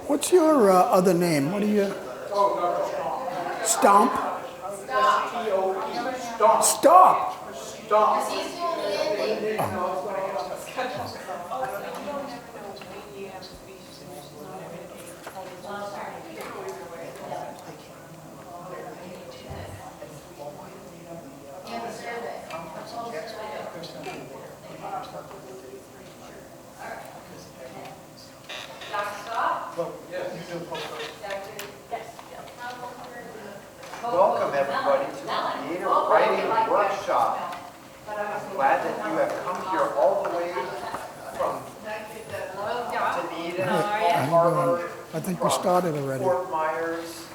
What's your other name? What do you? Stomp? Stop. Stop. Stop. Welcome everybody to the Creative Writing Workshop. Glad that you have come here all the way from Dunedin, Harvard, I think we started already. Fort Myers.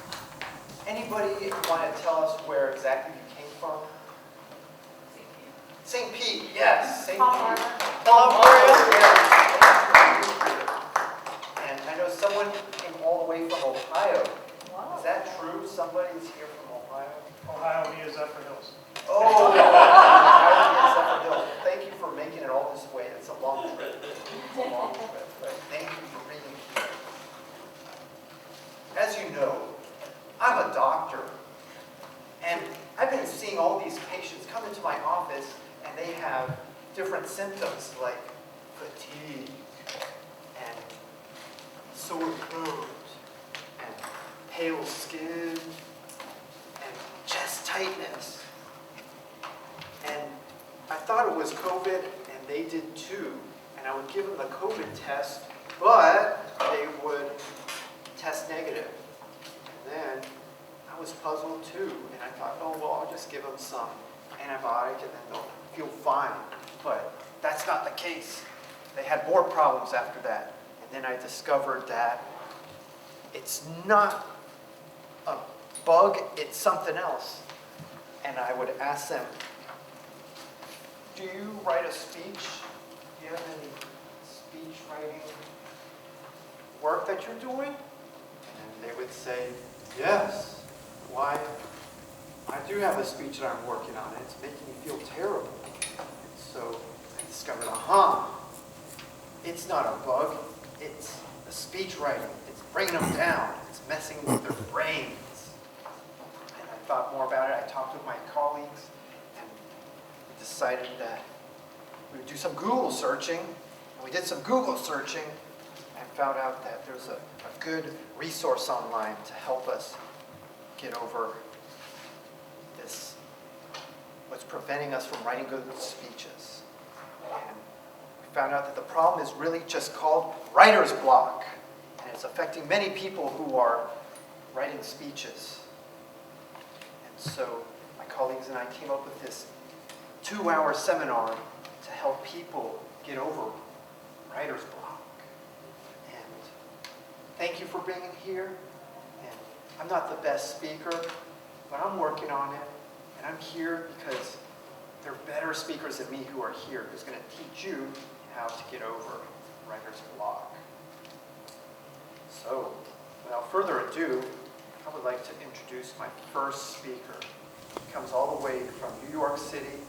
Anybody want to tell us where exactly you came from? St. Pete, yes, St. Pete. Hello, and I know someone came all the way from Ohio. Is that true? Somebody is here from Ohio? Ohio via Zephyr Hills. Oh, Ohio via Zephyr Hills. Thank you for making it all this way. It's a long trip. It's a long trip. But thank you for being here. As you know, I'm a doctor. And I've been seeing all these patients come into my office and they have different symptoms like fatigue and sore throat and pale skin and chest tightness. And I thought it was COVID, and they did too. And I would give them the COVID test, but they would test negative. And then I was puzzled too, and I thought, oh, well, I'll just give them some antibiotic and then they'll feel fine. But that's not the case. They had more problems after that. And then I discovered that it's not a bug, it's something else. And I would ask them, do you write a speech? Do you have any speech writing work that you're doing? And they would say, yes. Why? I do have a speech that I'm working on, and it's making me feel terrible. And so I discovered, it's not a bug, it's the speech writing. It's bringing them down. It's messing with their brains. And I thought more about it. I talked with my colleagues, and we decided that we would do some Google searching. And we did some Google searching and found out that there's a good resource online to help us get over this, what's preventing us from writing good speeches. And we found out that the problem is really just called writer's block. And it's affecting many people who are writing speeches. And so my colleagues and I came up with this 2-hour seminar to help people get over writer's block. And thank you for being here. And I'm not the best speaker, but I'm working on it. And I'm here because there are better speakers than me who are here who's going to teach you how to get over writer's block. So, without further ado, I would like to introduce my first speaker. He comes all the way from New York City.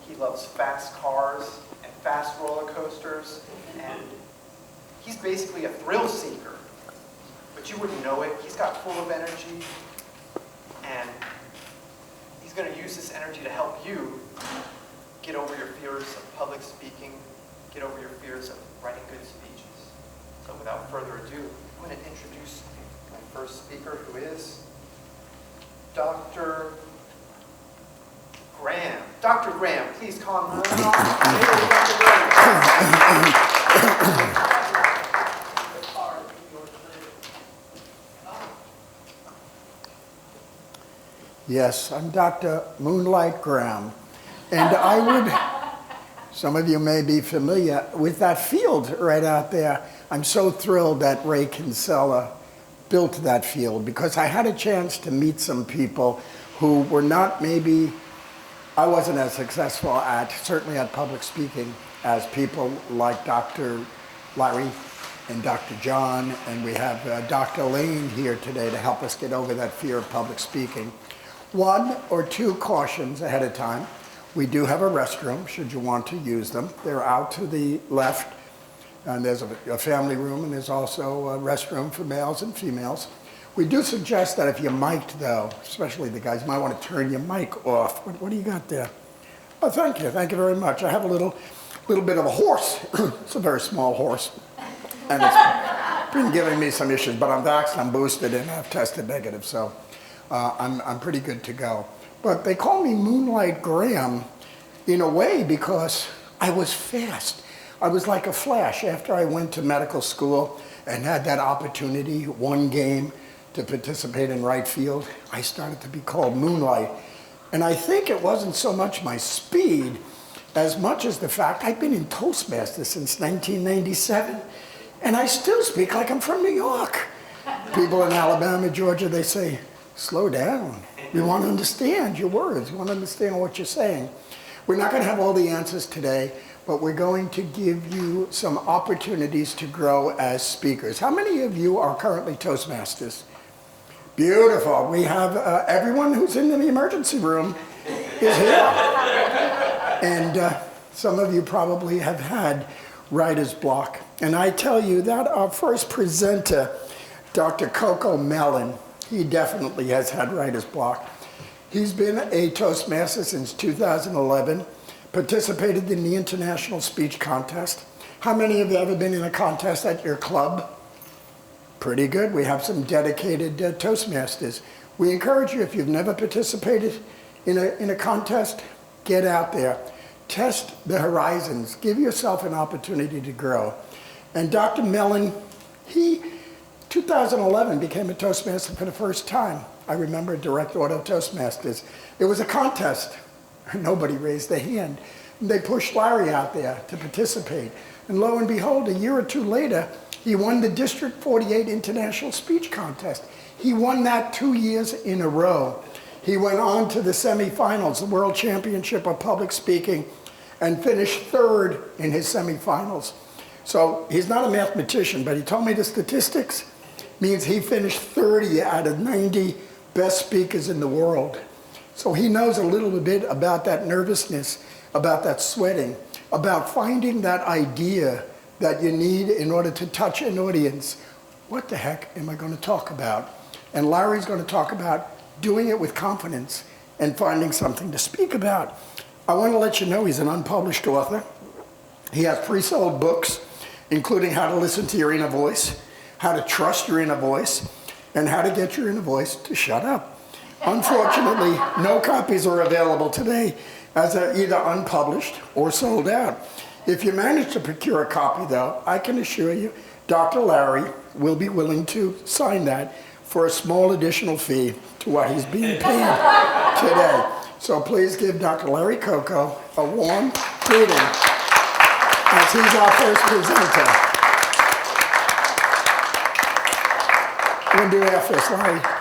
He loves fast cars and fast roller coasters, and he's basically a thrill seeker. But you wouldn't know it. He's got full of energy, and he's going to use this energy to help you get over your fears of public speaking, get over your fears of writing good speeches. So without further ado, I'm going to introduce my first speaker, who is Dr. Graham. Dr. Graham, please come on. Yes, I'm Dr. Moonlight Graham. And I would, some of you may be familiar with that field right out there. I'm so thrilled that Ray Kinsella built that field because I had a chance to meet some people who were not maybe, I wasn't as successful at, certainly at public speaking, as people like Dr. Larry and Dr. John, and we have Dr. Lane here today to help us get over that fear of public speaking. 1 or 2 cautions ahead of time. We do have a restroom, should you want to use them. They're out to the left. And there's a family room, and there's also a restroom for males and females. We do suggest that if you're mic'd, though, especially the guys, you might want to turn your mic off. What do you got there? Oh, thank you very much. I have a little bit of a horse. It's a very small horse, and it's been giving me some issues, but I'm vaxxed, I'm boosted, and I've tested negative, so I'm pretty good to go. But they call me Moonlight Graham in a way because I was fast. I was like a flash after I went to medical school and had that opportunity, one game, to participate in right field. I started to be called Moonlight. And I think it wasn't so much my speed as much as the fact I've been in Toastmasters since 1997, and I still speak like I'm from New York. People in Alabama, Georgia, they say, slow down. We want to understand your words. We want to understand what you're saying. We're not going to have all the answers today, but we're going to give you some opportunities to grow as speakers. How many of you are currently Toastmasters? Beautiful. We have everyone who's in the emergency room is here. And some of you probably have had writer's block. And I tell you that our first presenter, Dr. Coco Mellon, he definitely has had writer's block. He's been a Toastmaster since 2011, participated in the International Speech Contest. How many of you have ever been in a contest at your club? Pretty good. We have some dedicated Toastmasters. We encourage you, if you've never participated in a contest, get out there. Test the horizons. Give yourself an opportunity to grow. And Dr. Mellon, he, 2011, became a Toastmaster for the first time. I remember Direct Auto Toastmasters. It was a contest. Nobody raised their hand. They pushed Larry out there to participate. And lo and behold, a year or two later, he won the District 48 International Speech Contest. He won that 2 years in a row. He went on to the semifinals, the World Championship of Public Speaking, and finished third in his semifinals. So he's not a mathematician, but he told me the statistics means he finished 30 out of 90 best speakers in the world. So he knows a little bit about that nervousness, about that sweating, about finding that idea that you need in order to touch an audience. What the heck am I going to talk about? And Larry's going to talk about doing it with confidence and finding something to speak about. I want to let you know he's an unpublished author. He has pre-sold books, including How to Listen to Your Inner Voice, How to Trust Your Inner Voice, and How to Get Your Inner Voice to Shut Up. Unfortunately, no copies are available today, as they're either unpublished or sold out. If you manage to procure a copy, though, I can assure you Dr. Larry will be willing to sign that for a small additional fee to what he's being paid today. So please give Dr. Larry Coco a warm greeting as he's our first presenter. We're going to do that first, Larry.